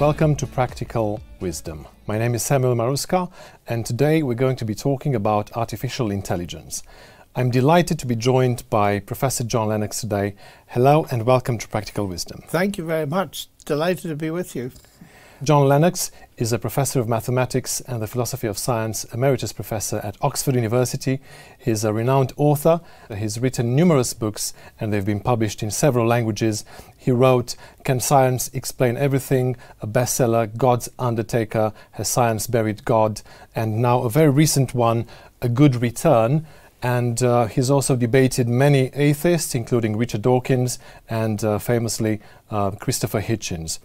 Welcome to Practical Wisdom. My name is Samuel Maruska, and today we're going to be talking about artificial intelligence. I'm delighted to be joined by Professor John Lennox today. Hello and welcome to Practical Wisdom. Thank you very much. Delighted to be with you. John Lennox is a professor of mathematics and the philosophy of science, emeritus professor at Oxford University. He's a renowned author. He's written numerous books and they've been published in several languages. He wrote Can Science Explain Everything?, a bestseller, God's Undertaker, Has Science Buried God? And now a very recent one, A Good Return. And he's also debated many atheists, including Richard Dawkins and famously Christopher Hitchens.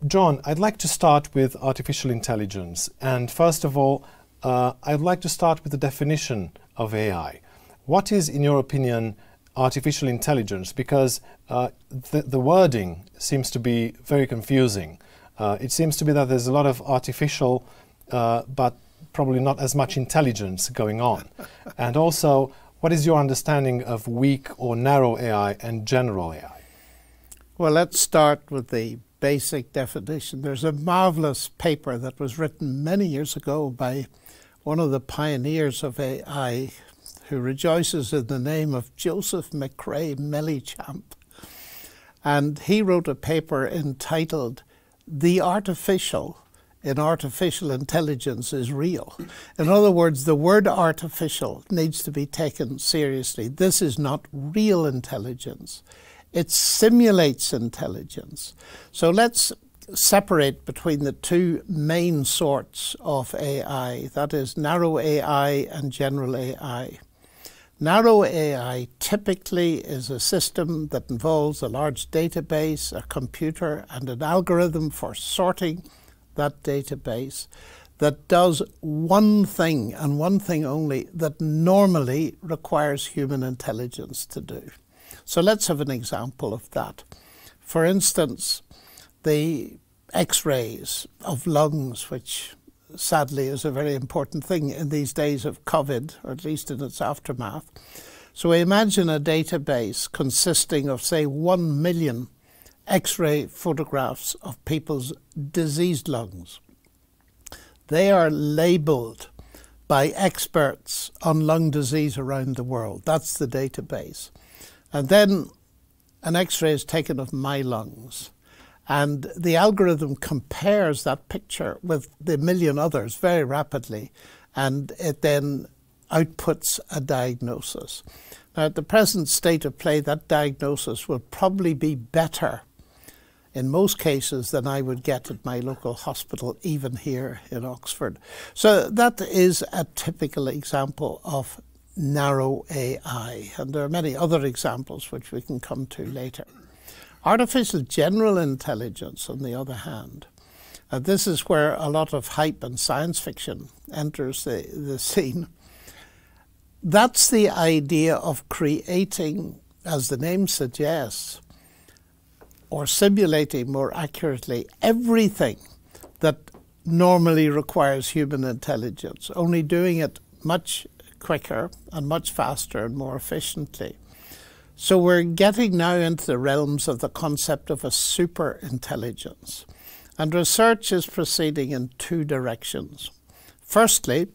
John, I'd like to start with artificial intelligence. And first of all, I'd like to start with the definition of AI. What is, in your opinion, artificial intelligence? Because the wording seems to be very confusing. It seems to be that there's a lot of artificial, but probably not as much intelligence going on. And also, what is your understanding of weak or narrow AI and general AI? Well, let's start with the basic definition. There's a marvelous paper that was written many years ago by one of the pioneers of AI who rejoices in the name of Joseph McCrea Mellichamp. And he wrote a paper entitled The Artificial in Artificial Intelligence is Real. In other words, the word artificial needs to be taken seriously. This is not real intelligence. It simulates intelligence. So let's separate between the two main sorts of AI, that is narrow AI and general AI. Narrow AI typically is a system that involves a large database, a computer, and an algorithm for sorting that database that does one thing and one thing only that normally requires human intelligence to do. So let's have an example of that. For instance, the X-rays of lungs, which sadly is a very important thing in these days of COVID, or at least in its aftermath. So imagine a database consisting of, say, 1 million X-ray photographs of people's diseased lungs. They are labelled by experts on lung disease around the world. That's the database. And then an X-ray is taken of my lungs, and the algorithm compares that picture with the million others very rapidly, and it then outputs a diagnosis. Now, at the present state of play, that diagnosis will probably be better in most cases than I would get at my local hospital, even here in Oxford. So that is a typical example of narrow AI, and there are many other examples which we can come to later. Artificial general intelligence, on the other hand, this is where a lot of hype and science fiction enters the scene. That's the idea of creating, as the name suggests, or simulating more accurately, everything that normally requires human intelligence, only doing it much quicker and much faster and more efficiently. So we're getting now into the realms of the concept of a super intelligence. And research is proceeding in two directions. Firstly,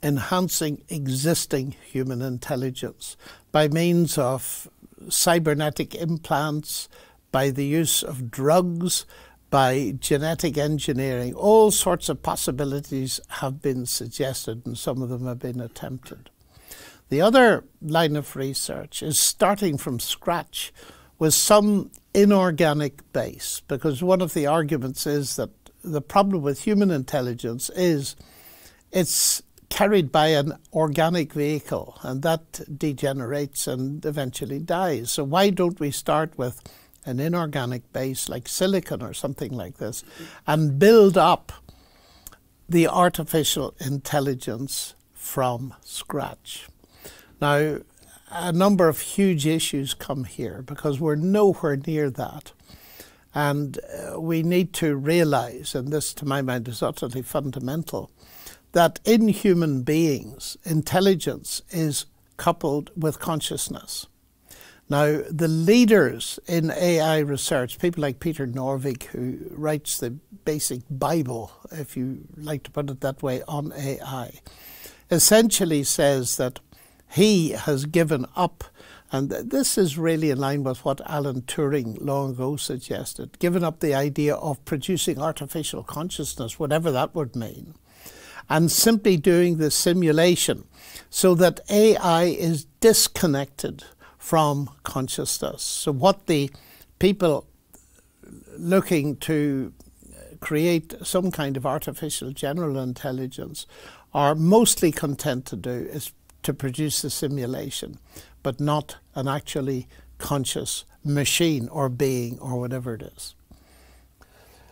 enhancing existing human intelligence by means of cybernetic implants, by the use of drugs, by genetic engineering. All sorts of possibilities have been suggested, and some of them have been attempted. The other line of research is starting from scratch with some inorganic base, because one of the arguments is that the problem with human intelligence is it's carried by an organic vehicle, and that degenerates and eventually dies. So why don't we start with an inorganic base like silicon or something like this and build up the artificial intelligence from scratch? Now, a number of huge issues come here because we're nowhere near that. And we need to realize, and this to my mind is utterly fundamental, that in human beings, intelligence is coupled with consciousness. Now, the leaders in AI research, people like Peter Norvig, who writes the basic Bible, if you like to put it that way, on AI, essentially says that he has given up, and this is really in line with what Alan Turing long ago suggested, given up the idea of producing artificial consciousness, whatever that would mean, and simply doing the simulation so that AI is disconnected from consciousness. So what the people looking to create some kind of artificial general intelligence are mostly content to do is to produce a simulation, but not an actually conscious machine or being or whatever it is.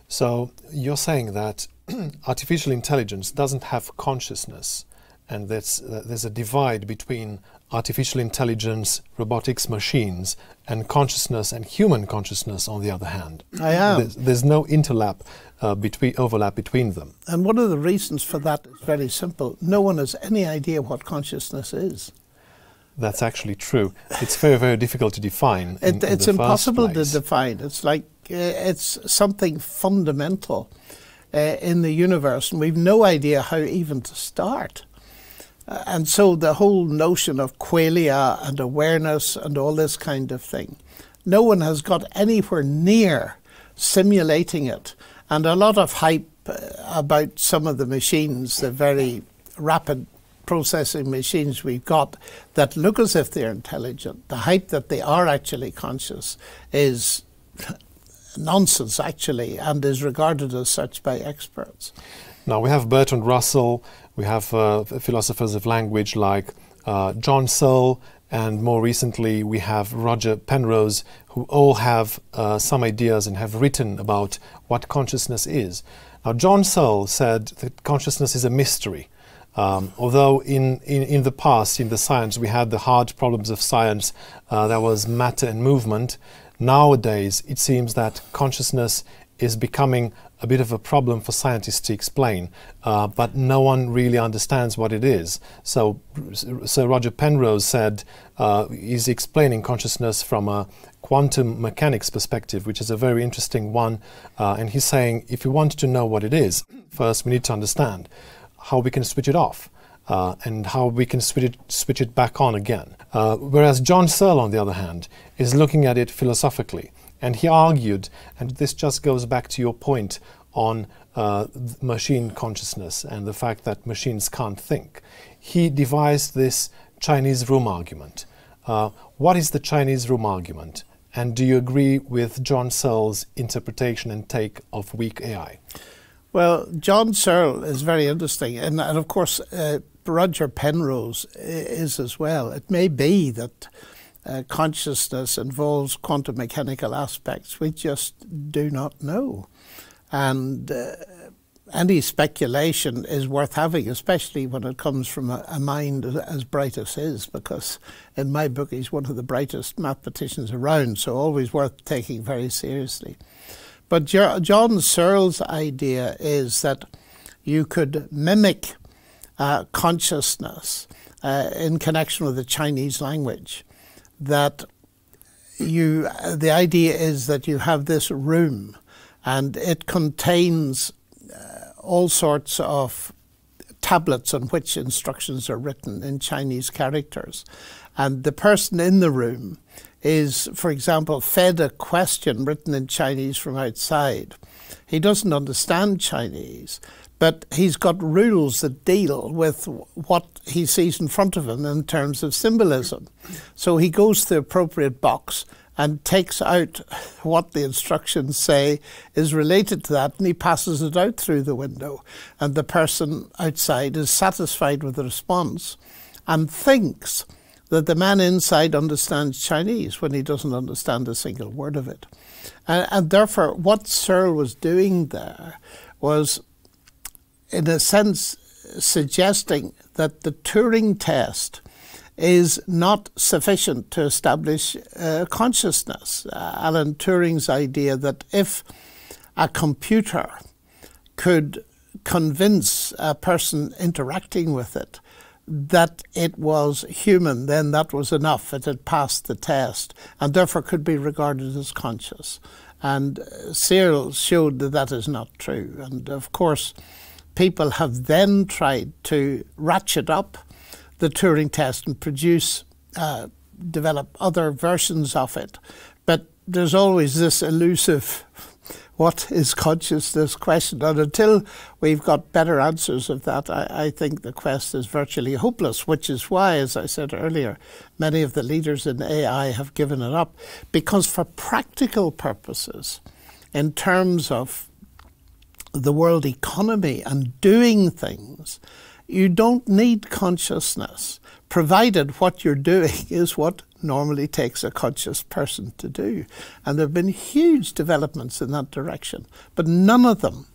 So you're saying that artificial intelligence doesn't have consciousness, and there's a divide between artificial intelligence, robotics, machines, and consciousness and human consciousness on the other hand. I am. There's no overlap between them. And one of the reasons for that is very simple. No one has any idea what consciousness is. That's actually true. It's very, very difficult to define. It's impossible to define. It's like it's something fundamental in the universe, and we've no idea how even to start. And so the whole notion of qualia and awareness and all this kind of thing, no one has got anywhere near simulating it. And a lot of hype about some of the machines, the very rapid processing machines we've got that look as if they're intelligent, the hype that they are actually conscious is nonsense actually, and is regarded as such by experts. Now we have Bertrand Russell, we have philosophers of language like John Searle, and more recently we have Roger Penrose, who all have some ideas and have written about what consciousness is. Now John Searle said that consciousness is a mystery. Although in the past, in the science, we had the hard problems of science, that was matter and movement. Nowadays, it seems that consciousness is becoming a bit of a problem for scientists to explain, but no one really understands what it is. So Sir Roger Penrose said he's explaining consciousness from a quantum mechanics perspective, which is a very interesting one, and he's saying if you want to know what it is, first we need to understand how we can switch it off and how we can switch it back on again. Whereas John Searle, on the other hand, is looking at it philosophically. And he argued, and this just goes back to your point on machine consciousness and the fact that machines can't think. He devised this Chinese room argument. What is the Chinese room argument? And do you agree with John Searle's interpretation and take of weak AI? Well, John Searle is very interesting, and of course Roger Penrose is as well. It may be that consciousness involves quantum mechanical aspects we just do not know. And any speculation is worth having, especially when it comes from a mind as bright as his, because in my book he's one of the brightest mathematicians around, so always worth taking very seriously. But John Searle's idea is that you could mimic consciousness in connection with the Chinese language. That the idea is that you have this room and it contains all sorts of tablets on which instructions are written in Chinese characters. And the person in the room is, for example, fed a question written in Chinese from outside. He doesn't understand Chinese, but he's got rules that deal with what he sees in front of him in terms of symbolism. So he goes to the appropriate box and takes out what the instructions say is related to that, and he passes it out through the window. And the person outside is satisfied with the response and thinks that the man inside understands Chinese when he doesn't understand a single word of it. And therefore, what Searle was doing there was, in a sense, suggesting that the Turing test is not sufficient to establish consciousness. Alan Turing's idea that if a computer could convince a person interacting with it that it was human, then that was enough. It had passed the test and therefore could be regarded as conscious. And Searle showed that that is not true. And of course, people have then tried to ratchet up the Turing test and develop other versions of it. But there's always this elusive, what is consciousness question? And until we've got better answers of that, I think the quest is virtually hopeless, which is why, as I said earlier, many of the leaders in AI have given it up. Because for practical purposes, in terms of the world economy and doing things, you don't need consciousness, provided what you're doing is what normally takes a conscious person to do. And there have been huge developments in that direction, but none of them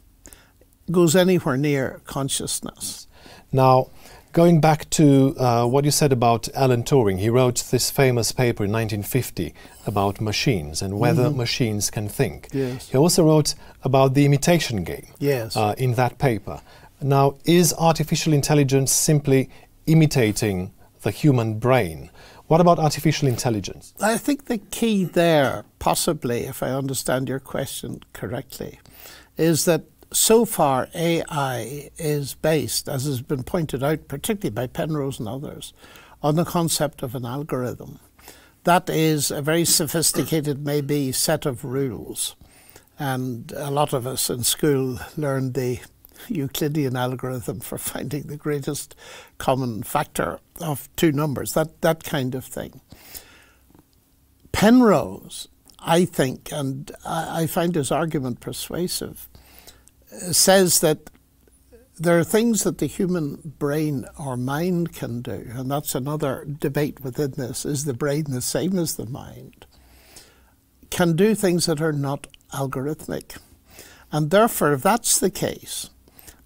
goes anywhere near consciousness. Now, going back to what you said about Alan Turing, he wrote this famous paper in 1950 about machines and whether machines can think. Yes. He also wrote about the imitation game Yes. In that paper. Now, is artificial intelligence simply imitating the human brain? What about artificial intelligence? I think the key there, possibly, if I understand your question correctly, is that so far AI is based, as has been pointed out, particularly by Penrose and others, on the concept of an algorithm. That is a very sophisticated, maybe, set of rules. And a lot of us in school learned the Euclidean algorithm for finding the greatest common factor of two numbers, that kind of thing. Penrose, I think, and I find his argument persuasive, says that there are things that the human brain or mind can do, and that's another debate within this. Is the brain the same as the mind? Can do things that are not algorithmic. And therefore, if that's the case,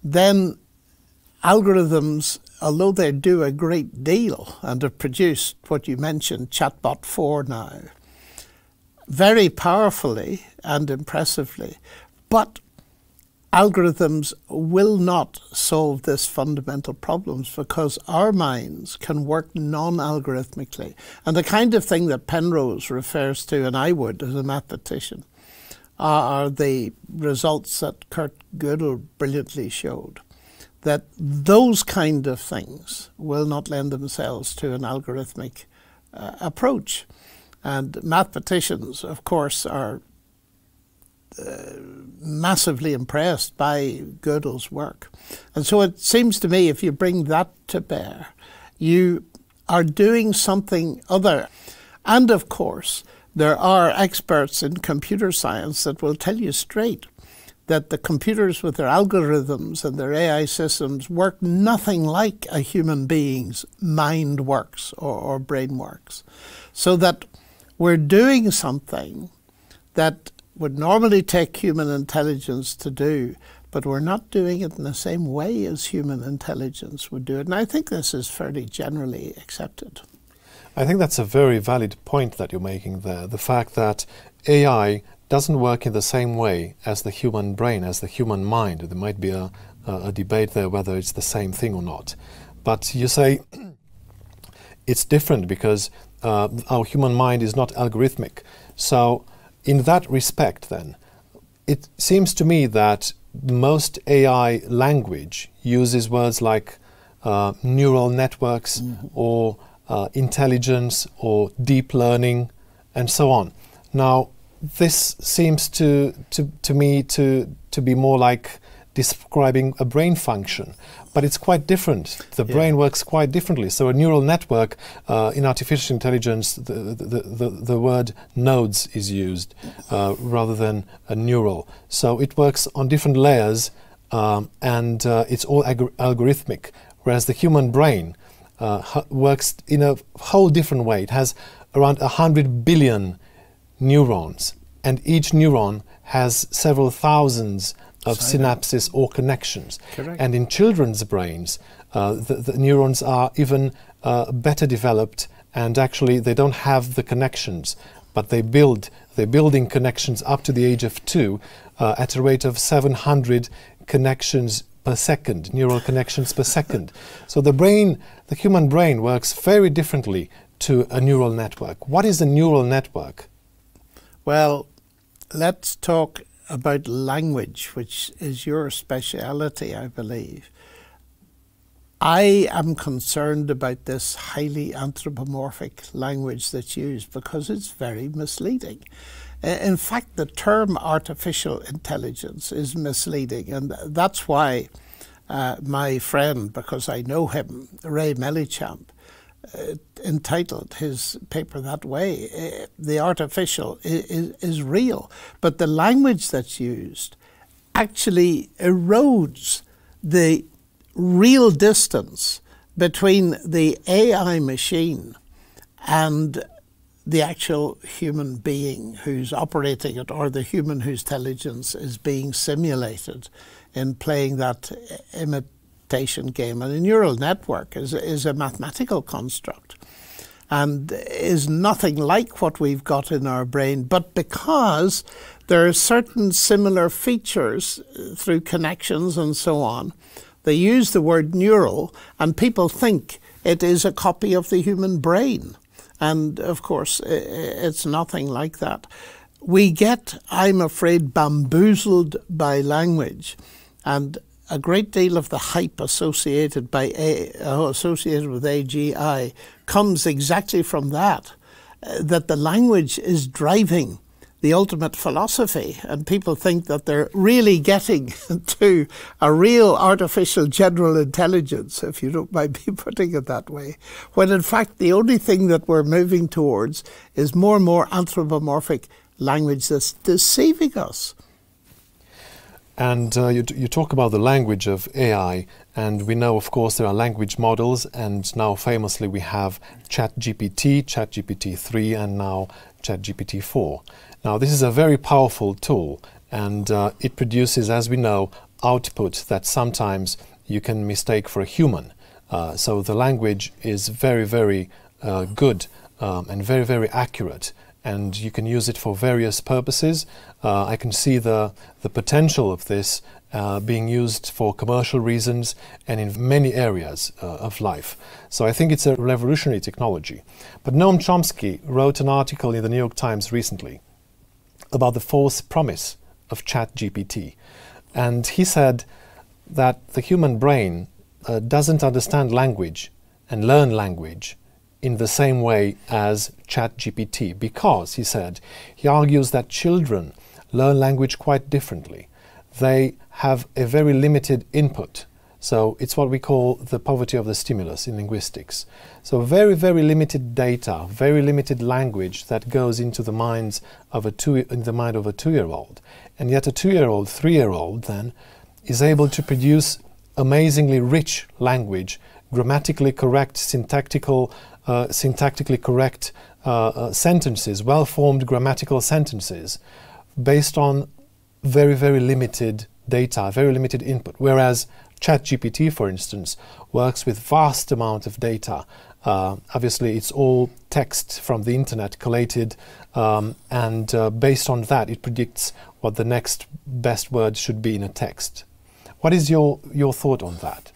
then algorithms, although they do a great deal and have produced what you mentioned, Chatbot 4 now, very powerfully and impressively, but algorithms will not solve this fundamental problems because our minds can work non-algorithmically. And the kind of thing that Penrose refers to, and I would as a mathematician, are the results that Kurt Gödel brilliantly showed, that those kind of things will not lend themselves to an algorithmic approach. And mathematicians, of course, are massively impressed by Gödel's work. And so it seems to me if you bring that to bear, you are doing something other. And of course, there are experts in computer science that will tell you straight that the computers with their algorithms and their AI systems work nothing like a human being's mind works or brain works. So that we're doing something that would normally take human intelligence to do, but we're not doing it in the same way as human intelligence would do it. And I think this is fairly generally accepted. I think that's a very valid point that you're making there. The fact that AI doesn't work in the same way as the human brain, as the human mind. There might be a debate there whether it's the same thing or not. But you say it's different because our human mind is not algorithmic. So in that respect then, it seems to me that most AI language uses words like neural networks or intelligence or deep learning and so on. Now, this seems to me to be more like describing a brain function, but it's quite different. The brain works quite differently. So a neural network in artificial intelligence, the word nodes is used rather than a neural. So it works on different layers and it's all algorithmic, whereas the human brain works in a whole different way. It has around 100 billion neurons, and each neuron has several thousands of synapses or connections. Correct. And in children's brains, the neurons are even better developed, and actually they don't have the connections, but they're building connections up to the age of 2 at a rate of 700 connections per second, neural connections per second. So the brain, the human brain, works very differently to a neural network. What is a neural network? Well, let's talk about language, which is your speciality, I believe. I am concerned about this highly anthropomorphic language that's used because it's very misleading. In fact, the term artificial intelligence is misleading, and that's why my friend, because I know him, Ray Mellichamp, entitled his paper that way. The artificial is real, but the language that's used actually erodes the real distance between the AI machine and the actual human being who's operating it, or the human whose intelligence is being simulated in playing that imitation game. And a neural network is a mathematical construct and is nothing like what we've got in our brain, but because there are certain similar features through connections and so on, they use the word neural and people think it is a copy of the human brain. And of course, it's nothing like that. We get, I'm afraid, bamboozled by language, and a great deal of the hype associated with AGI comes exactly from that the language is driving the ultimate philosophy, and people think that they're really getting to a real artificial general intelligence, if you don't mind me putting it that way, when in fact the only thing that we're moving towards is more and more anthropomorphic language that's deceiving us. And you talk about the language of AI, and we know, of course, there are language models, and now famously we have ChatGPT, ChatGPT-3, and now ChatGPT-4. Now, this is a very powerful tool, and it produces, as we know, output that sometimes you can mistake for a human. So the language is very, very good and very, very accurate, and you can use it for various purposes. I can see the potential of this being used for commercial reasons and in many areas of life. So I think it's a revolutionary technology. But Noam Chomsky wrote an article in the New York Times recently about the false promise of ChatGPT. And he said that the human brain doesn't understand language and learn language in the same way as ChatGPT, because, he said, he argues that children learn language quite differently. They have a very limited input. So it's what we call the poverty of the stimulus in linguistics. So very, very limited data, very limited language that goes into the mind of a two-year-old. And yet a 2-year-old, 3-year-old then is able to produce amazingly rich language, grammatically correct, syntactically correct sentences, well-formed grammatical sentences, based on very, very limited data, very limited input. Whereas ChatGPT, for instance, works with vast amount of data. Obviously, it's all text from the internet collated, and based on that, it predicts what the next best word should be in a text. What is your thought on that?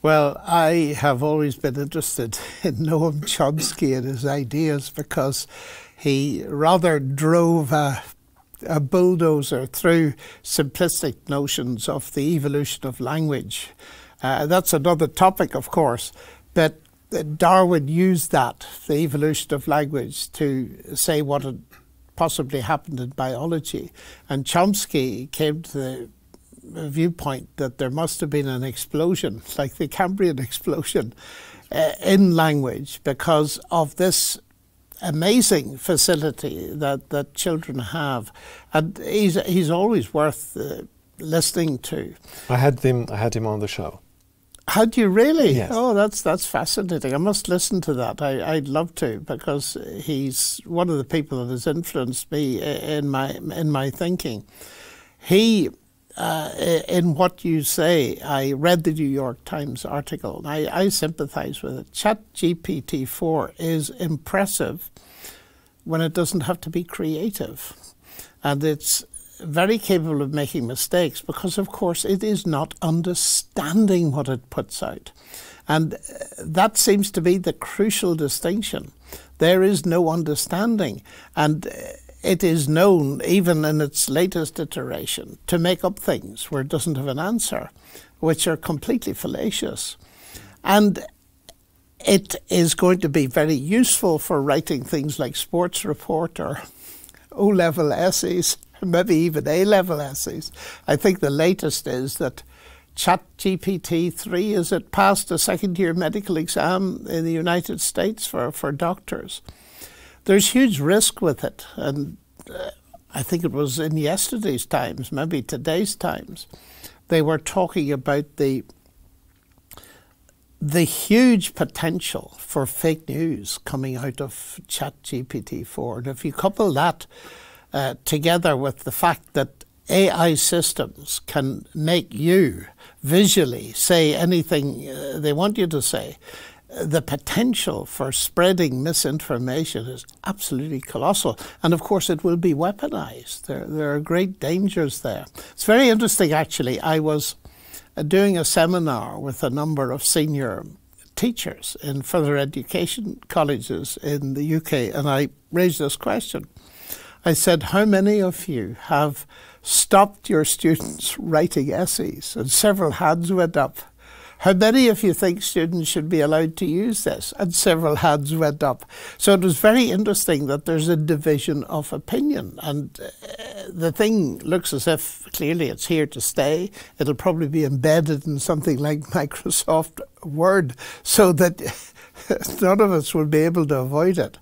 Well, I have always been interested in Noam Chomsky and his ideas because he rather drove a bulldozer through simplistic notions of the evolution of language. That's another topic, of course, but Darwin used that, the evolution of language, to say what had possibly happened in biology. And Chomsky came to the viewpoint that there must have been an explosion, like the Cambrian explosion, in language because of this amazing facility that children have, and he's always worth listening to. I had him on the show. Had you really? Yes. Oh, that's fascinating. I must listen to that. I'd love to, because he's one of the people that has influenced me in my thinking. He, in what you say, I read the New York Times article, and I sympathize with it. ChatGPT-4 is impressive when it doesn't have to be creative. And it's very capable of making mistakes because, of course, it is not understanding what it puts out. And that seems to be the crucial distinction. There is no understanding. And it is known, even in its latest iteration, to make up things where it doesn't have an answer, which are completely fallacious. And it is going to be very useful for writing things like sports report or O-level essays, maybe even A-level essays. I think the latest is that ChatGPT-3, is it passed a second-year medical exam in the United States for doctors. There's huge risk with it, and I think it was in yesterday's Times, maybe today's Times, they were talking about the huge potential for fake news coming out of ChatGPT-4. And if you couple that together with the fact that AI systems can make you visually say anything they want you to say, the potential for spreading misinformation is absolutely colossal. And of course it will be weaponized. There are great dangers there. It's very interesting, actually. I was doing a seminar with a number of senior teachers in further education colleges in the UK, and I raised this question. I said, how many of you have stopped your students writing essays? And several hands went up. How many of you think students should be allowed to use this? And several hands went up. So it was very interesting that there's a division of opinion. And the thing looks as if clearly it's here to stay. It'll probably be embedded in something like Microsoft Word so that none of us will be able to avoid it.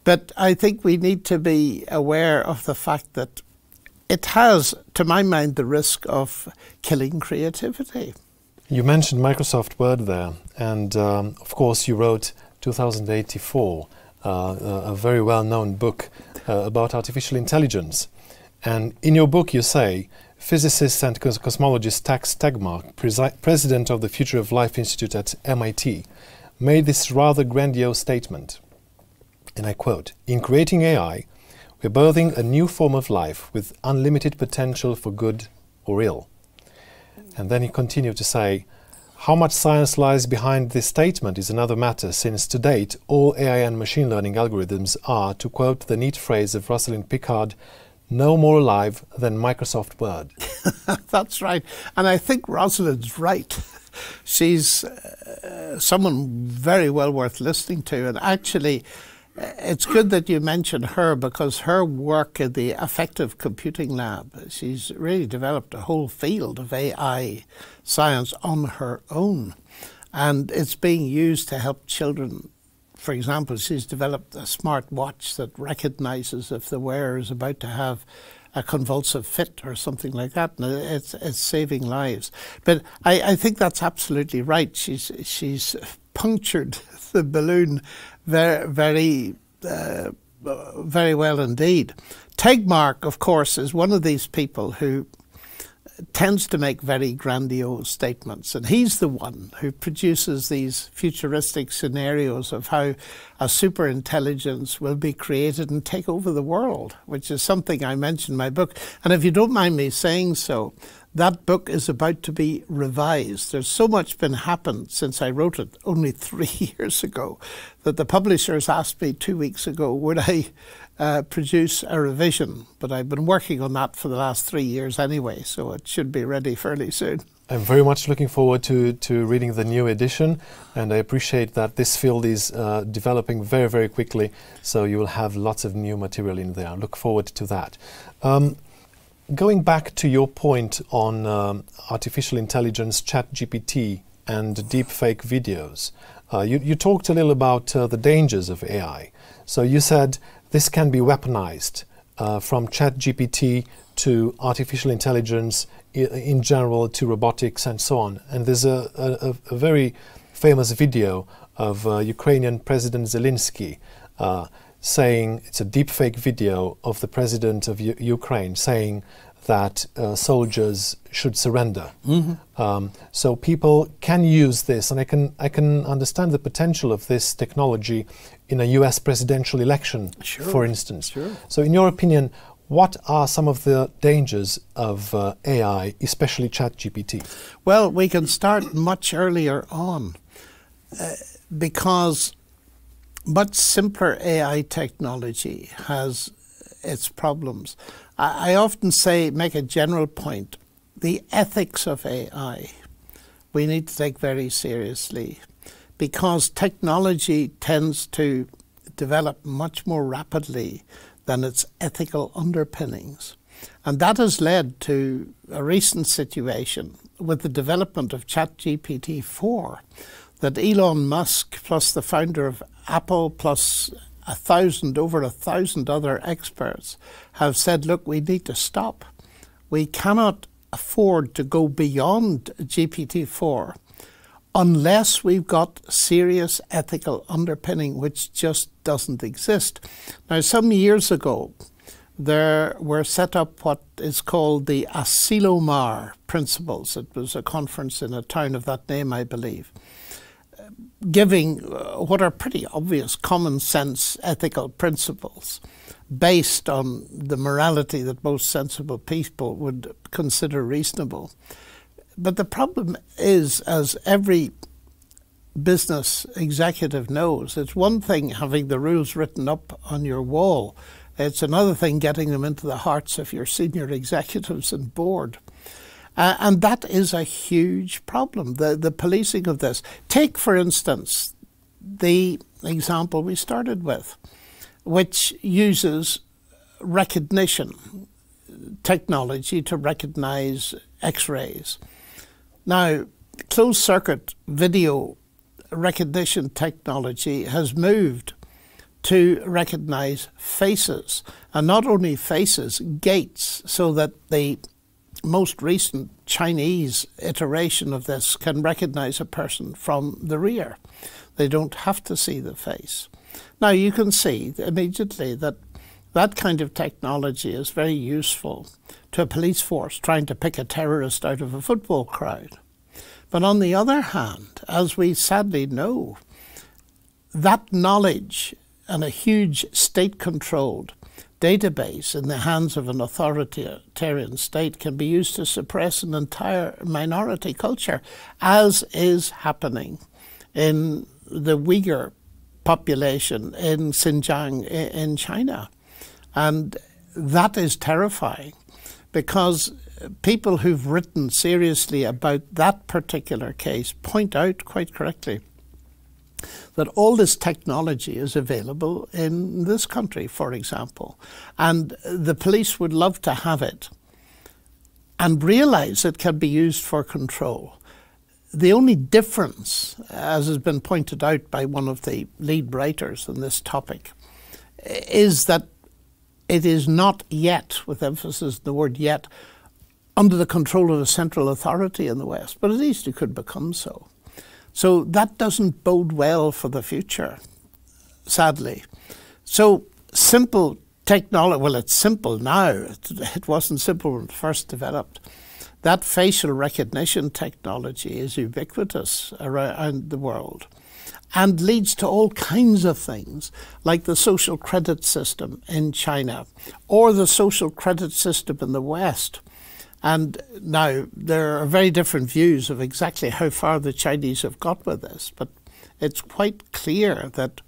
But I think we need to be aware of the fact that it has, to my mind, the risk of killing creativity. You mentioned Microsoft Word there, and of course you wrote 2084, a very well-known book about artificial intelligence. And in your book you say, physicist and cosmologist Tax Tegmark, president of the Future of Life Institute at MIT, made this rather grandiose statement, and I quote, "In creating AI, we're birthing a new form of life with unlimited potential for good or ill." And then he continued to say, "How much science lies behind this statement is another matter, since to date all AI and machine learning algorithms are, to quote the neat phrase of Rosalind Picard, no more alive than Microsoft Word." That's right. And I think Rosalind's right. She's someone very well worth listening to. And actually, it's good that you mentioned her, because her work in the Affective Computing Lab, she's really developed a whole field of AI science on her own. And it's being used to help children. For example, she's developed a smart watch that recognizes if the wearer is about to have a convulsive fit or something like that. And it's saving lives. But I think that's absolutely right. She's punctured the balloon very well indeed. Tegmark, of course, is one of these people who tends to make very grandiose statements, and he's the one who produces these futuristic scenarios of how a superintelligence will be created and take over the world, which is something I mentioned in my book. And if you don't mind me saying so, that book is about to be revised. There's so much been happened since I wrote it only 3 years ago that the publishers asked me 2 weeks ago, would I produce a revision? But I've been working on that for the last 3 years anyway, so it should be ready fairly soon. I'm very much looking forward to reading the new edition, and I appreciate that this field is developing very, very quickly, so you will have lots of new material in there. I look forward to that. Going back to your point on artificial intelligence, ChatGPT, and deepfake videos, you talked a little about the dangers of AI. So you said this can be weaponized from ChatGPT to artificial intelligence in general, to robotics and so on. And there's a very famous video of Ukrainian President Zelensky saying, it's a deepfake video of the president of Ukraine saying that soldiers should surrender. Mm-hmm. So people can use this, and I can understand the potential of this technology in a US presidential election, for instance. Sure. So in your opinion, What are some of the dangers of AI, especially ChatGPT? Well, we can start much earlier on because much simpler AI technology has its problems. I often make a general point. The ethics of AI we need to take very seriously, because technology tends to develop much more rapidly than its ethical underpinnings. And that has led to a recent situation with the development of ChatGPT-4 that Elon Musk plus the founder of Apple plus over 1,000 other experts have said, look, we need to stop. We cannot afford to go beyond GPT-4 unless we've got serious ethical underpinning, which just doesn't exist. Now, some years ago, there were set up what is called the Asilomar Principles. It was a conference in a town of that name, I believe, giving what are pretty obvious common sense ethical principles based on the morality that most sensible people would consider reasonable. But the problem is, as every business executive knows, it's one thing having the rules written up on your wall. It's another thing getting them into the hearts of your senior executives and board. And that is a huge problem, the policing of this. Take, for instance, the example we started with, which uses recognition technology to recognize X-rays. Now, closed-circuit video recognition technology has moved to recognize faces, and not only faces, gaits, so that the most recent Chinese iteration of this can recognize a person from the rear. They don't have to see the face. Now, you can see immediately that that kind of technology is very useful to a police force trying to pick a terrorist out of a football crowd. But on the other hand, as we sadly know, that knowledge and a huge state-controlled database in the hands of an authoritarian state can be used to suppress an entire minority culture, as is happening in the Uyghur population in Xinjiang in China. And that is terrifying, because people who've written seriously about that particular case point out quite correctly that all this technology is available in this country, for example, and the police would love to have it and realize it can be used for control. The only difference, as has been pointed out by one of the lead writers on this topic, is that it is not yet, with emphasis on the word yet, under the control of a central authority in the West, but at least it could become so. So that doesn't bode well for the future, sadly. So simple technology, well, it's simple now. It wasn't simple when it first developed. That facial recognition technology is ubiquitous around the world and leads to all kinds of things, like the social credit system in China or the social credit system in the West. And now there are very different views of exactly how far the Chinese have got with this, but it's quite clear that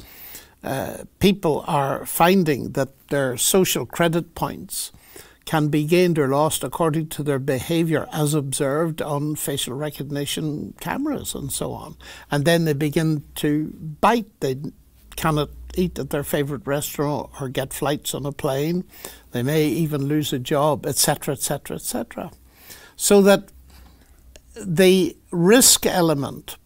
people are finding that their social credit points can be gained or lost according to their behaviour as observed on facial recognition cameras and so on. And then they begin to bite. They cannot eat at their favourite restaurant or get flights on a plane. They may even lose a job, etc., etc., etc. So that the risk element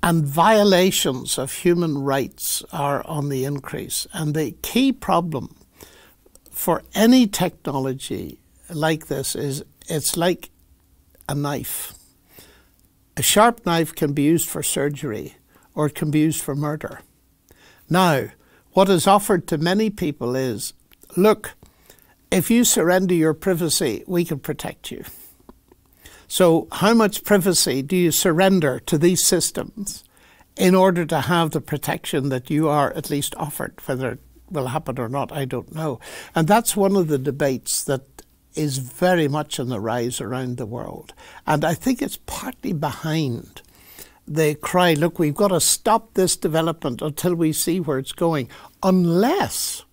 and violations of human rights are on the increase. And the key problem for any technology like this is it's like a knife. A sharp knife can be used for surgery or it can be used for murder. Now, what is offered to many people is, look, if you surrender your privacy, we can protect you. So how much privacy do you surrender to these systems in order to have the protection that you are at least offered, whether will happen or not, I don't know. And that's one of the debates that is very much on the rise around the world. And I think it's partly behind the cry, look, we've got to stop this development until we see where it's going, unless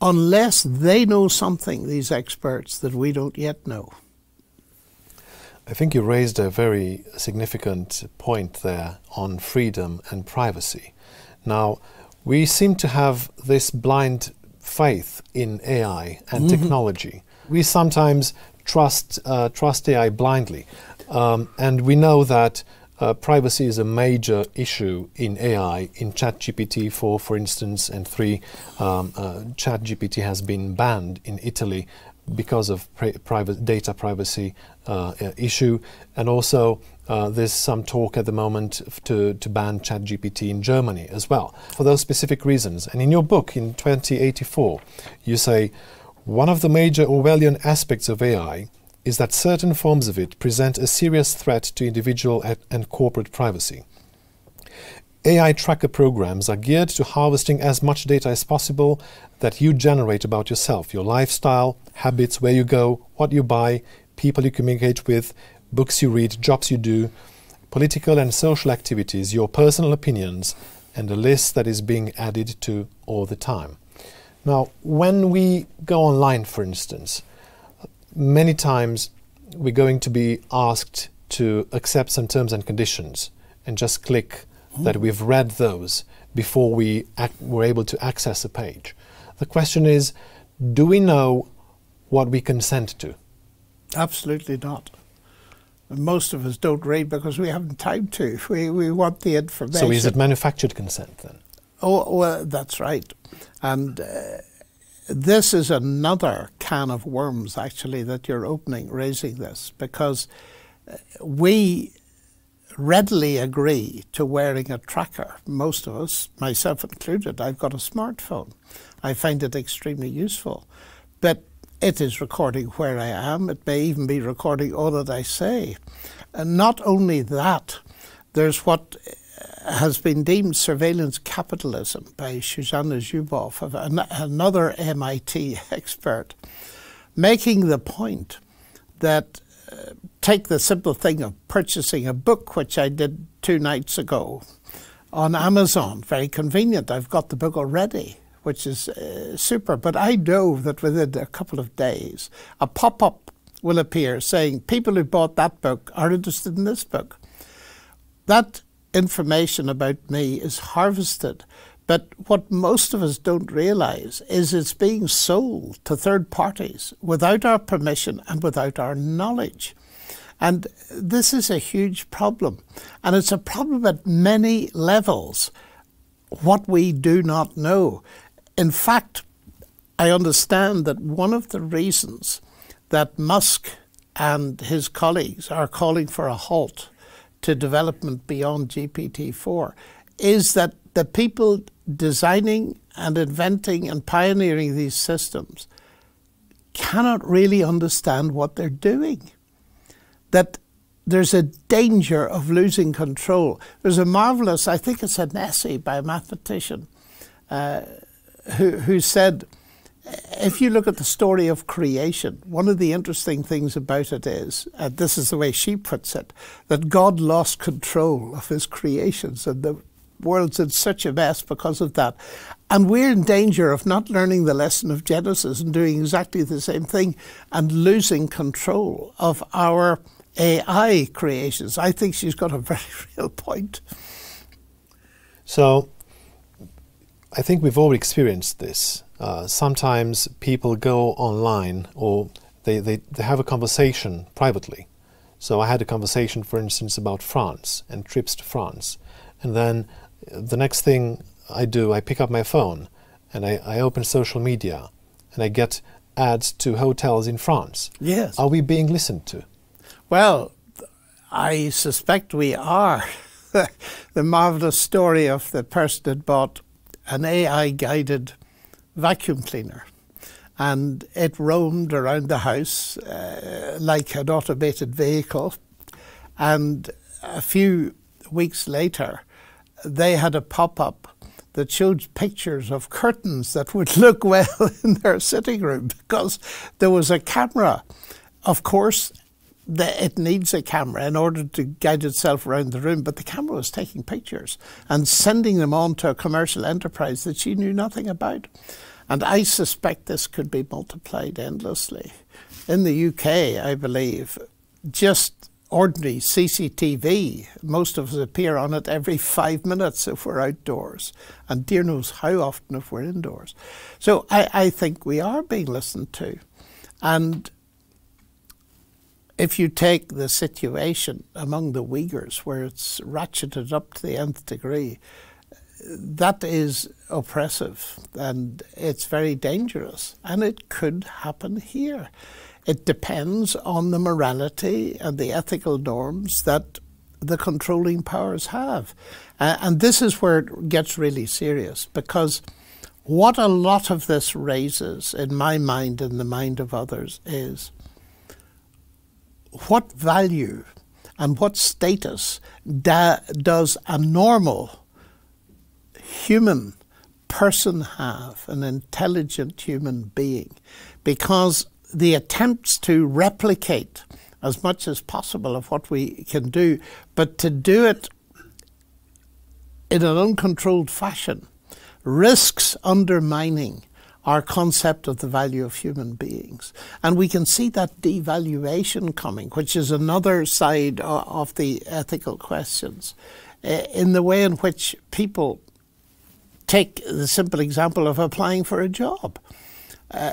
they know something, these experts, that we don't yet know. I think you raised a very significant point there on freedom and privacy. Now, we seem to have this blind faith in AI and technology. We sometimes trust AI blindly, and we know that privacy is a major issue in AI. In ChatGPT 4, for instance, and 3, ChatGPT has been banned in Italy because of data privacy issue, and also there's some talk at the moment to ban ChatGPT in Germany as well, for those specific reasons. And in your book, in 2084, you say, one of the major Orwellian aspects of AI is that certain forms of it present a serious threat to individual and corporate privacy. AI tracker programs are geared to harvesting as much data as possible that you generate about yourself, your lifestyle, habits, where you go, what you buy, people you communicate with, books you read, jobs you do, political and social activities, your personal opinions, and a list that is being added to all the time. Now, when we go online, for instance, many times we're going to be asked to accept some terms and conditions and just click that we've read those before we're able to access a page. The question is, do we know what we consent to? Absolutely not. Most of us don't read because we haven't time to. We want the information. So is it manufactured consent then? Oh, well, that's right. And this is another can of worms, actually, that you're opening, raising this, because we readily agree to wearing a tracker. Most of us, myself included, I've got a smartphone. I find it extremely useful. But it is recording where I am. It may even be recording all that I say. And not only that, there's what has been deemed surveillance capitalism by Shoshana Zuboff, another MIT expert, making the point that take the simple thing of purchasing a book, which I did 2 nights ago on Amazon. Very convenient. I've got the book already, which is super. But I know that within a couple of days, a pop-up will appear saying, people who bought that book are interested in this book. That information about me is harvested. But what most of us don't realize is it's being sold to third parties without our permission and without our knowledge. And this is a huge problem. And it's a problem at many levels, what we do not know. In fact, I understand that one of the reasons that Musk and his colleagues are calling for a halt to development beyond GPT-4 is that the people designing and inventing and pioneering these systems cannot really understand what they're doing. That there's a danger of losing control. There's a marvelous, I think it's an essay by a mathematician who said, if you look at the story of creation, one of the interesting things about it is, this is the way she puts it, that God lost control of his creations and the world's in such a mess because of that. And we're in danger of not learning the lesson of Genesis and doing exactly the same thing and losing control of our AI creations. I think she's got a very real point. So I think we've all experienced this. Sometimes people go online or they have a conversation privately. So I had a conversation, for instance, about France and trips to France. And then the next thing I do, I pick up my phone and I open social media and I get ads to hotels in France. Yes. Are we being listened to? Well, I suspect we are. The marvelous story of the person that bought an AI-guided vacuum cleaner, and it roamed around the house like an automated vehicle, and a few weeks later they had a pop-up that showed pictures of curtains that would look well in their sitting room because there was a camera. Of course, it needs a camera in order to guide itself around the room, but the camera was taking pictures and sending them on to a commercial enterprise that she knew nothing about. And I suspect this could be multiplied endlessly. In the UK, I believe, just ordinary CCTV, most of us appear on it every 5 minutes if we're outdoors, and dear knows how often if we're indoors. So I think we are being listened to. And if you take the situation among the Uyghurs, where it's ratcheted up to the nth degree, that is oppressive and it's very dangerous, and it could happen here. It depends on the morality and the ethical norms that the controlling powers have. And this is where it gets really serious, because what a lot of this raises in my mind and the mind of others is what value and what status does a normal human person have, an intelligent human being? Because the attempts to replicate as much as possible of what we can do, but to do it in an uncontrolled fashion, risks undermining our concept of the value of human beings. And we can see that devaluation coming, which is another side of the ethical questions, in the way in which people take the simple example of applying for a job.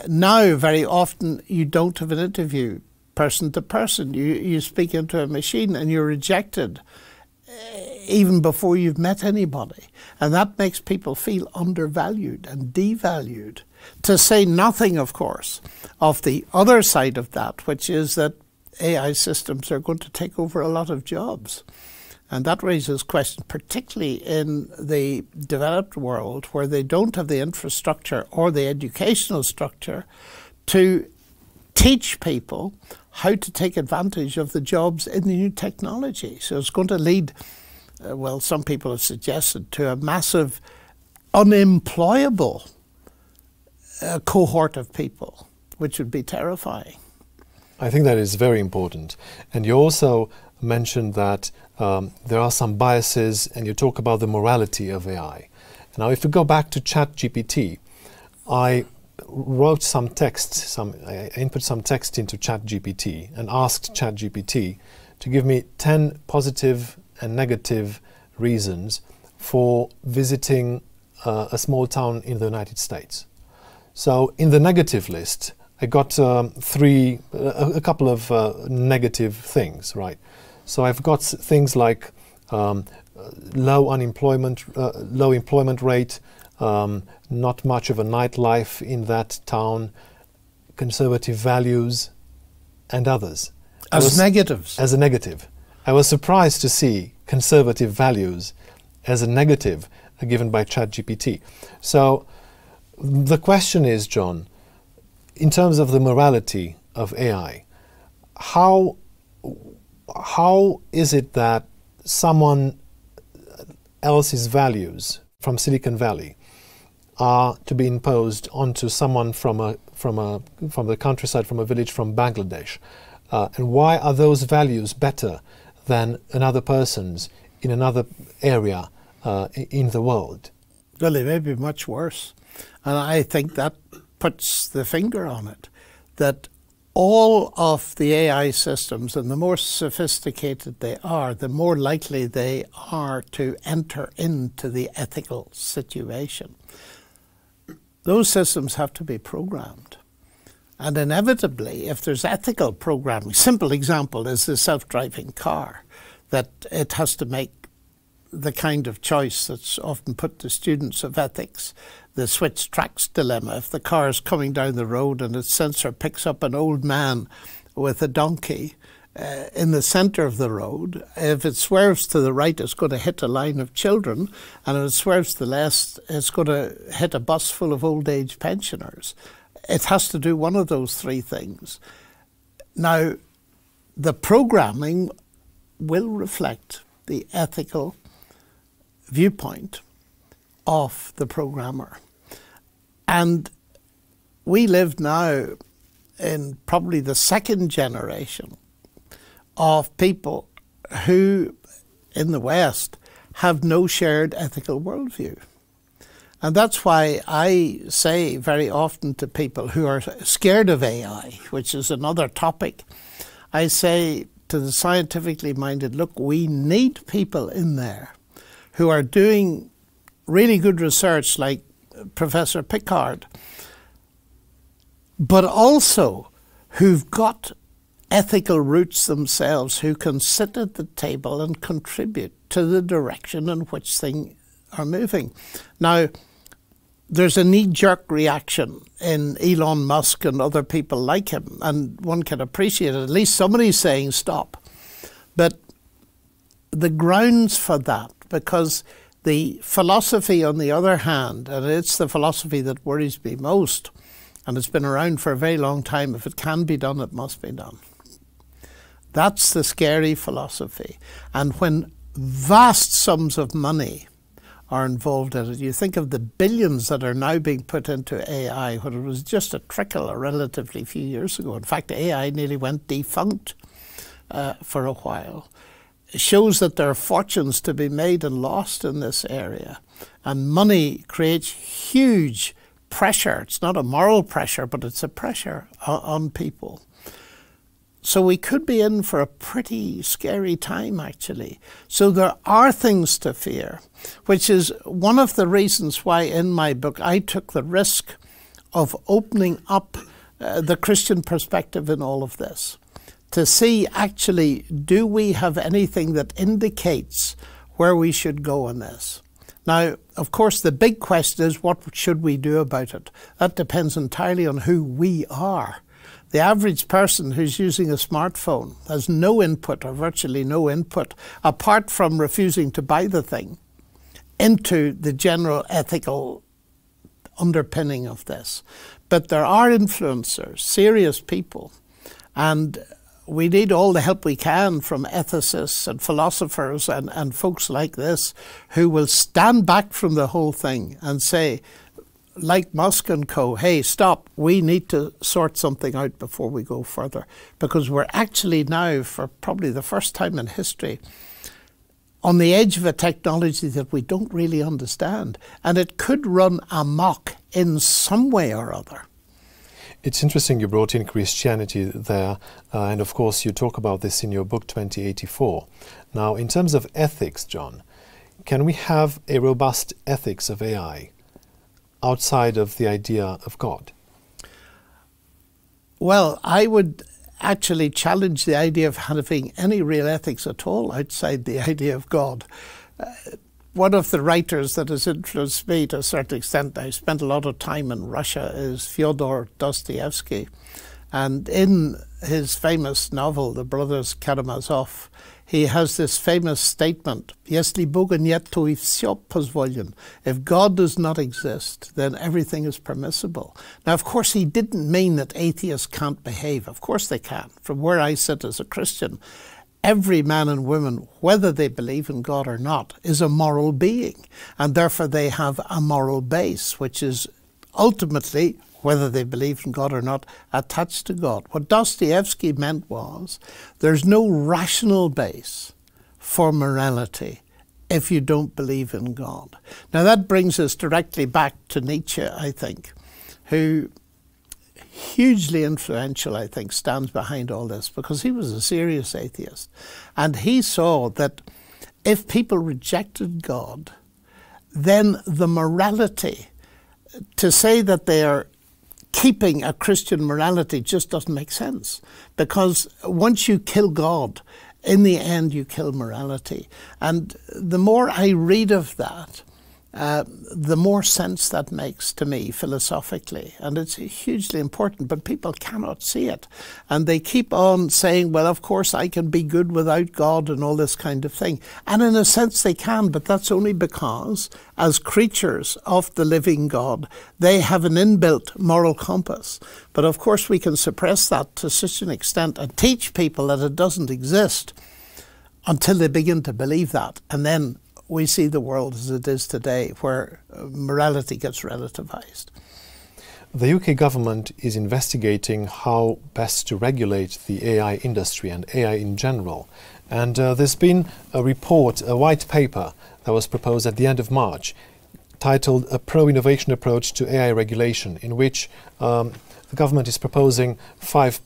Now, very often, you don't have an interview person to person. You speak into a machine and you're rejected even before you've met anybody. And that makes people feel undervalued and devalued. To say nothing, of course, of the other side of that, which is that AI systems are going to take over a lot of jobs. And that raises questions, particularly in the developed world, where they don't have the infrastructure or the educational structure to teach people how to take advantage of the jobs in the new technology. So it's going to lead, well, some people have suggested, to a massive unemployable cohort of people, which would be terrifying. I think that is very important. And you also mentioned that there are some biases, and you talk about the morality of AI. Now, if we go back to ChatGPT, I wrote some text, I input some text into ChatGPT and asked ChatGPT to give me 10 positive and negative reasons for visiting a small town in the United States. So in the negative list, I got a couple of negative things, right? So I've got things like low employment rate, not much of a nightlife in that town, conservative values, and others. As negatives? As a negative. I was surprised to see conservative values as a negative given by ChatGPT. So the question is, John, in terms of the morality of AI, how is it that someone else's values from Silicon Valley are to be imposed onto someone from the countryside, from a village, from Bangladesh? And why are those values better than another person's in another area in the world? Well, they may be much worse. And I think that puts the finger on it, that all of the AI systems, and the more sophisticated they are, the more likely they are to enter into the ethical situation. Those systems have to be programmed. And inevitably, if there's ethical programming, simple example is the self-driving car, that it has to make the kind of choice that's often put to students of ethics, the switch tracks dilemma. If the car is coming down the road and its sensor picks up an old man with a donkey in the centre of the road, if it swerves to the right, it's going to hit a line of children, and if it swerves to the left, it's going to hit a bus full of old age pensioners. It has to do one of those three things. Now, the programming will reflect the ethical viewpoint of the programmer. And we live now in probably the second generation of people who, in the West, have no shared ethical worldview. And that's why I say very often to people who are scared of AI, which is another topic, I say to the scientifically minded, look, we need people in there who are doing really good research like Professor Pickard, but also who've got ethical roots themselves, who can sit at the table and contribute to the direction in which things are moving. Now, there's a knee-jerk reaction in Elon Musk and other people like him, and one can appreciate it. At least somebody's saying stop. But the grounds for that, because the philosophy on the other hand, and it's the philosophy that worries me most, and it's been around for a very long time, if it can be done, it must be done. That's the scary philosophy. And when vast sums of money are involved in it, you think of the billions that are now being put into AI, when it was just a trickle a relatively few years ago. In fact, AI nearly went defunct for a while. It shows that there are fortunes to be made and lost in this area. And money creates huge pressure. It's not a moral pressure, but it's a pressure on people. So we could be in for a pretty scary time, actually. So there are things to fear, which is one of the reasons why in my book I took the risk of opening up the Christian perspective in all of this, to see actually, do we have anything that indicates where we should go in this? Now, of course, the big question is, what should we do about it? That depends entirely on who we are. The average person who's using a smartphone has no input, or virtually no input, apart from refusing to buy the thing, into the general ethical underpinning of this. But there are influencers, serious people, and we need all the help we can from ethicists and philosophers and folks like this, who will stand back from the whole thing and say, like Musk and co, hey, stop, we need to sort something out before we go further. Because we're actually now, for probably the first time in history, on the edge of a technology that we don't really understand. And it could run amok in some way or other. It's interesting you brought in Christianity there, and of course you talk about this in your book 2084. Now, in terms of ethics, John, can we have a robust ethics of AI outside of the idea of God? Well, I would actually challenge the idea of having any real ethics at all outside the idea of God. One of the writers that has influenced me to a certain extent, I spent a lot of time in Russia, is Fyodor Dostoevsky. And in his famous novel, The Brothers Karamazov, he has this famous statement, Если Бога нет, то и всё позволено. If God does not exist, then everything is permissible. Now, of course, he didn't mean that atheists can't behave. Of course they can. From where I sit as a Christian, every man and woman, whether they believe in God or not, is a moral being. And therefore they have a moral base, which is ultimately, whether they believe in God or not, attached to God. What Dostoevsky meant was, there's no rational base for morality if you don't believe in God. Now that brings us directly back to Nietzsche, I think, who, hugely influential, I think, stands behind all this, because he was a serious atheist. And he saw that if people rejected God, then the morality, to say that they are keeping a Christian morality just doesn't make sense. Because once you kill God, in the end you kill morality. And the more I read of that, the more sense that makes to me philosophically. And it's hugely important, but people cannot see it. And they keep on saying, well, of course I can be good without God and all this kind of thing. And in a sense they can, but that's only because, as creatures of the living God, they have an inbuilt moral compass. But of course we can suppress that to such an extent and teach people that it doesn't exist until they begin to believe that. And then we see the world as it is today, where morality gets relativized. The UK government is investigating how best to regulate the AI industry and AI in general. And there's been a report, a white paper, that was proposed at the end of March, titled A Pro-Innovation Approach to AI Regulation, in which the government is proposing five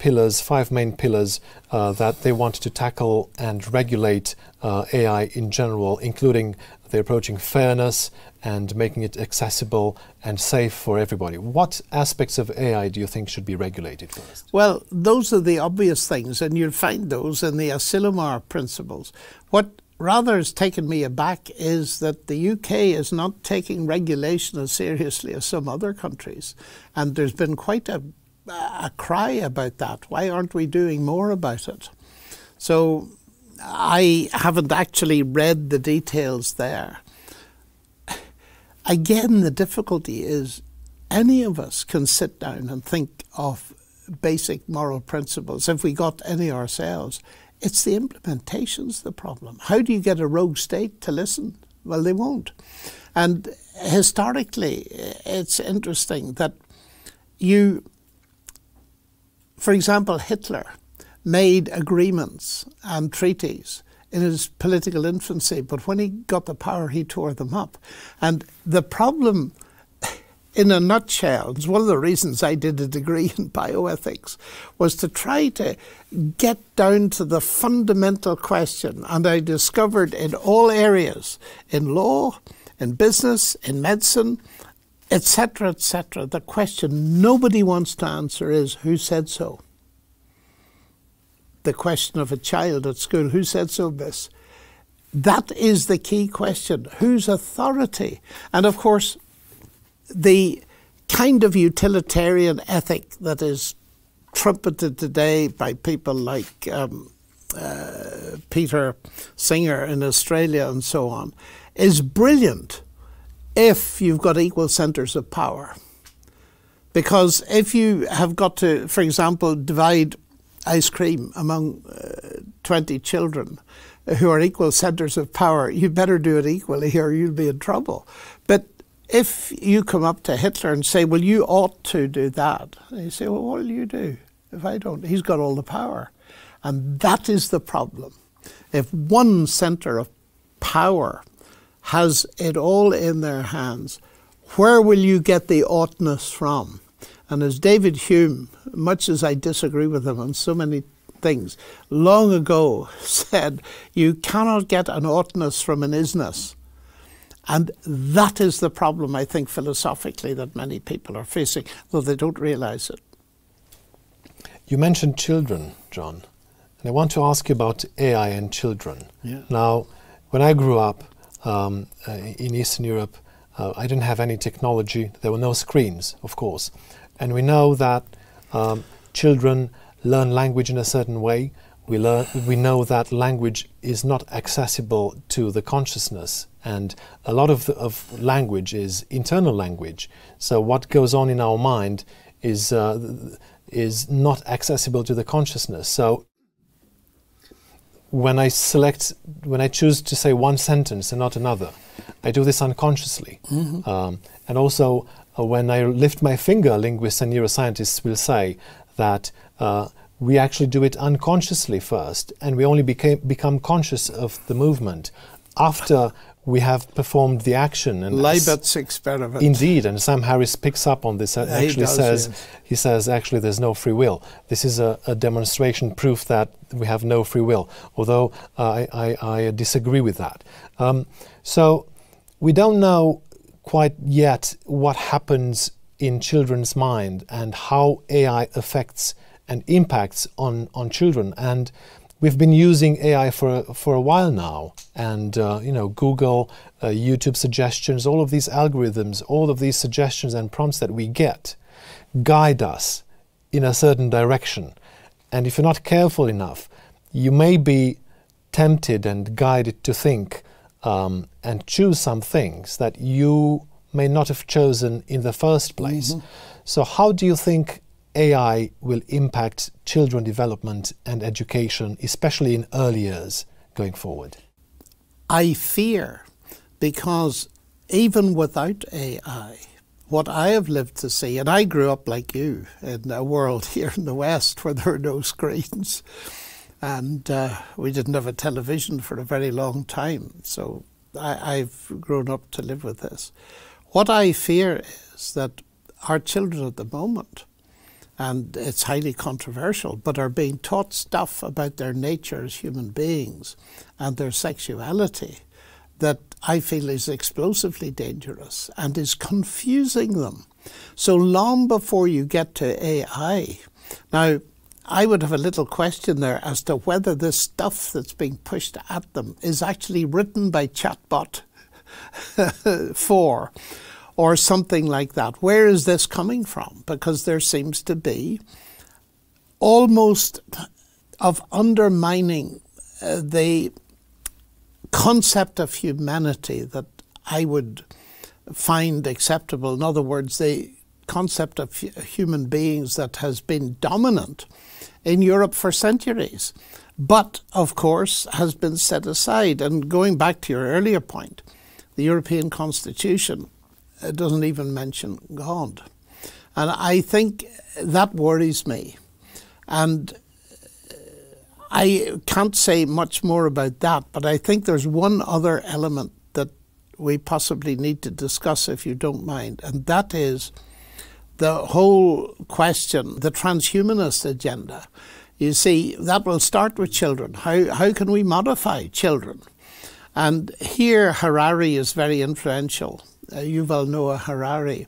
main pillars that they want to tackle and regulate AI in general, including they're approaching fairness and making it accessible and safe for everybody. What aspects of AI do you think should be regulated first? Well, those are the obvious things, and you'll find those in the Asilomar principles. What rather has taken me aback is that the UK is not taking regulation as seriously as some other countries. And there's been quite a cry about that. Why aren't we doing more about it? So I haven't actually read the details there. Again, the difficulty is any of us can sit down and think of basic moral principles if we got any ourselves. It's the implementation's the problem. How do you get a rogue state to listen? Well, they won't. And historically, it's interesting that for example, Hitler made agreements and treaties in his political infancy, but when he got the power, he tore them up. And the problem, in a nutshell, is one of the reasons I did a degree in bioethics, was to try to get down to the fundamental question. And I discovered in all areas, in law, in business, in medicine, etc., the question nobody wants to answer is, who said so? The question of a child at school, who said so, miss? That is the key question. Whose authority? And of course, the kind of utilitarian ethic that is trumpeted today by people like Peter Singer in Australia and so on is brilliant if you've got equal centres of power. Because if you have got to, for example, divide ice cream among 20 children who are equal centres of power, you better do it equally or you'll be in trouble. But if you come up to Hitler and say, well, you ought to do that, and you say, well, what will you do if I don't? He's got all the power. And that is the problem. If one centre of power has it all in their hands, where will you get the oughtness from? And as David Hume, much as I disagree with him on so many things, long ago said, you cannot get an oughtness from an isness. And that is the problem, I think, philosophically, that many people are facing, though they don't realise it. You mentioned children, John, and I want to ask you about AI and children. Yeah. Now, when I grew up in Eastern Europe, I didn't have any technology. There were no screens, of course. And we know that children learn language in a certain way. We know that language is not accessible to the consciousness, and a lot of language is internal language. So what goes on in our mind is not accessible to the consciousness. So when I choose to say one sentence and not another, I do this unconsciously. Mm-hmm. And also, when I lift my finger, linguists and neuroscientists will say that we actually do it unconsciously first, and we only become conscious of the movement after we have performed the action. And Leibert's experiment. Indeed, and Sam Harris picks up on this and he says actually there's no free will. This is a demonstration proof that we have no free will, although I disagree with that. So we don't know quite yet what happens in children's mind and how AI affects and impacts on children. And we've been using AI for a while now, and Google, YouTube suggestions, all of these algorithms, all of these suggestions and prompts that we get guide us in a certain direction. And if you're not careful enough, you may be tempted and guided to think and choose some things that you may not have chosen in the first place. Mm-hmm. So how do you think AI will impact children development and education, especially in early years going forward? I fear because even without AI, what I have lived to see, and I grew up like you in a world here in the West where there were no screens, and we didn't have a television for a very long time, so I've grown up to live with this. What I fear is that our children at the moment, and it's highly controversial, but are being taught stuff about their nature as human beings and their sexuality that I feel is explosively dangerous and is confusing them. So long before you get to AI, now I would have a little question there as to whether this stuff that's being pushed at them is actually written by Chatbot 4 or something like that. Where is this coming from? Because there seems to be almost of undermining the concept of humanity that I would find acceptable. In other words, the concept of human beings that has been dominant in Europe for centuries, but of course has been set aside. And going back to your earlier point, the European Constitution doesn't even mention God. And I think that worries me. And I can't say much more about that, but I think there's one other element that we possibly need to discuss, if you don't mind, and that is the whole question, the transhumanist agenda. You see, that will start with children. How can we modify children? And here Harari is very influential, Yuval Noah Harari,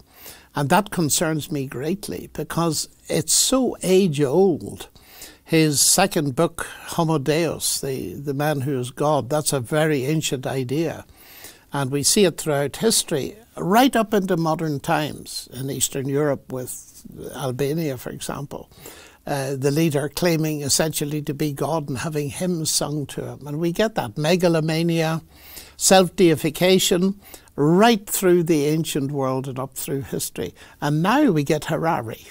and that concerns me greatly because it's so age-old. His second book, Homo Deus, the man who is God, that's a very ancient idea. And we see it throughout history, right up into modern times in Eastern Europe with Albania, for example. The leader claiming essentially to be God and having hymns sung to him. And we get that megalomania, self-deification, right through the ancient world and up through history. And now we get Harari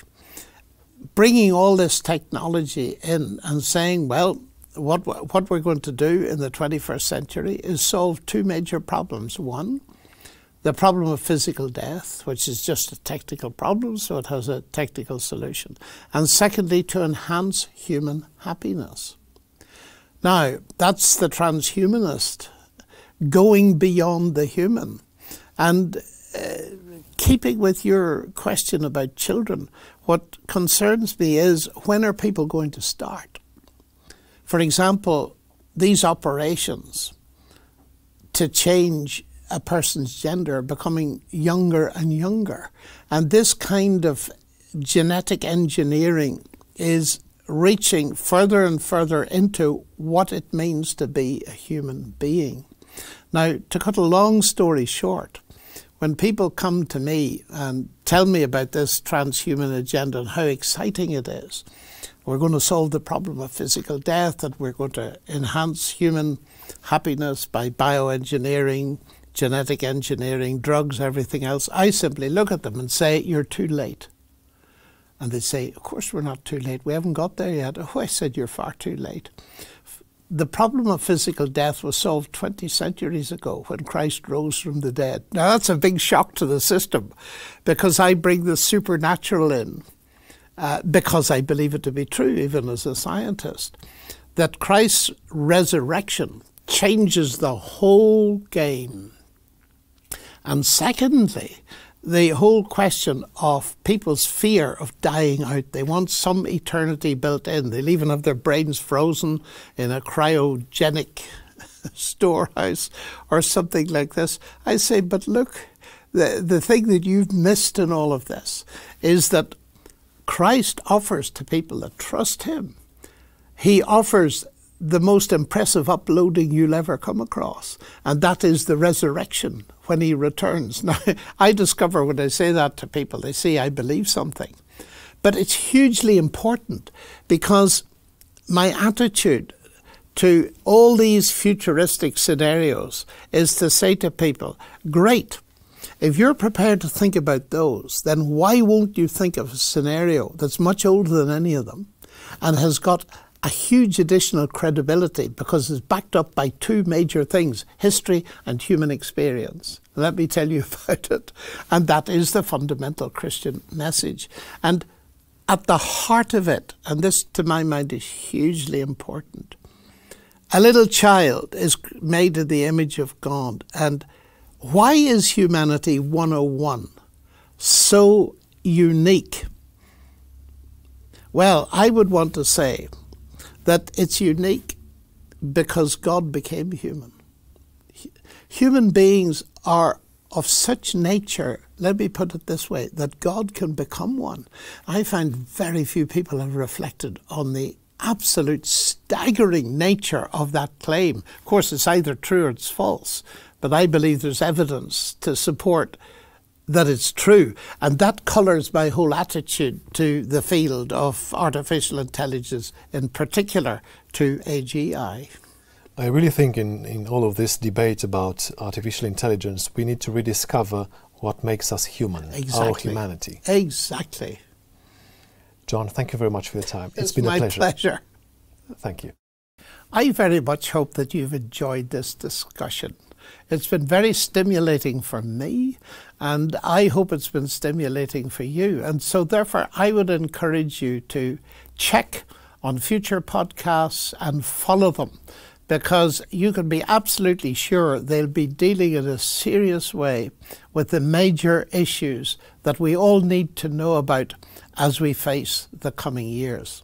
bringing all this technology in and saying, well, what we're going to do in the 21st century is solve two major problems. One, the problem of physical death, which is just a technical problem, so it has a technical solution. And secondly, to enhance human happiness. Now, that's the transhumanist going beyond the human. And keeping with your question about children, what concerns me is, when are people going to start? For example, these operations to change a person's gender are becoming younger and younger. And this kind of genetic engineering is reaching further and further into what it means to be a human being. Now, to cut a long story short, when people come to me and tell me about this transhuman agenda and how exciting it is, we're going to solve the problem of physical death, and we're going to enhance human happiness by bioengineering, genetic engineering, drugs, everything else, I simply look at them and say, you're too late. And they say, of course we're not too late. We haven't got there yet. Oh, I said, you're far too late. The problem of physical death was solved 20 centuries ago when Christ rose from the dead. Now that's a big shock to the system, because I bring the supernatural in, because I believe it to be true, even as a scientist, that Christ's resurrection changes the whole game. And secondly, the whole question of people's fear of dying out. They want some eternity built in. They'll even have their brains frozen in a cryogenic storehouse or something like this. I say, but look, the thing that you've missed in all of this is that Christ offers to people that trust him. He offers the most impressive uploading you'll ever come across, and that is the resurrection when he returns. Now, I discover when I say that to people, they say I believe something. But it's hugely important, because my attitude to all these futuristic scenarios is to say to people, great, if you're prepared to think about those, then why won't you think of a scenario that's much older than any of them and has got a huge additional credibility because it's backed up by two major things, history and human experience. Let me tell you about it. And that is the fundamental Christian message. And at the heart of it, and this to my mind is hugely important, a little child is made in the image of God. And why is humanity 101 so unique? Well, I would want to say that it's unique because God became human. Human beings are of such nature, let me put it this way, that God can become one. I find very few people have reflected on the absolute staggering nature of that claim. Of course, it's either true or it's false, but I believe there's evidence to support that it's true. And that colours my whole attitude to the field of artificial intelligence, in particular to AGI. I really think in all of this debate about artificial intelligence, we need to rediscover what makes us human, our humanity. Exactly. John, thank you very much for your time. It's been a pleasure. It's my pleasure. Thank you. I very much hope that you've enjoyed this discussion. It's been very stimulating for me, and I hope it's been stimulating for you. And so therefore, I would encourage you to check on future podcasts and follow them, because you can be absolutely sure they'll be dealing in a serious way with the major issues that we all need to know about as we face the coming years.